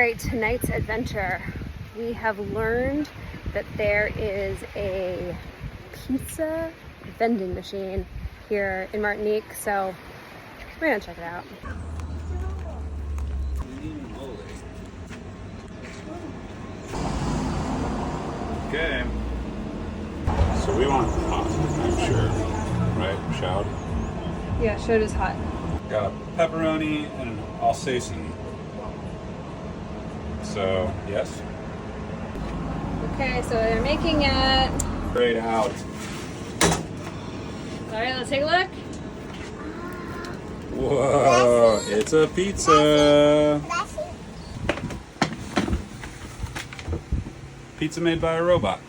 All right, tonight's adventure, we have learned that there is a pizza vending machine here in Martinique, so we're gonna check it out. Okay. So we want hot, I'm sure, right, Shout? Yeah, showed is hot. Got pepperoni and an Alsatian. So, yes. Okay, so they're making it. Straight out. All right, let's take a look. Whoa, it's a pizza. Pizza made by a robot.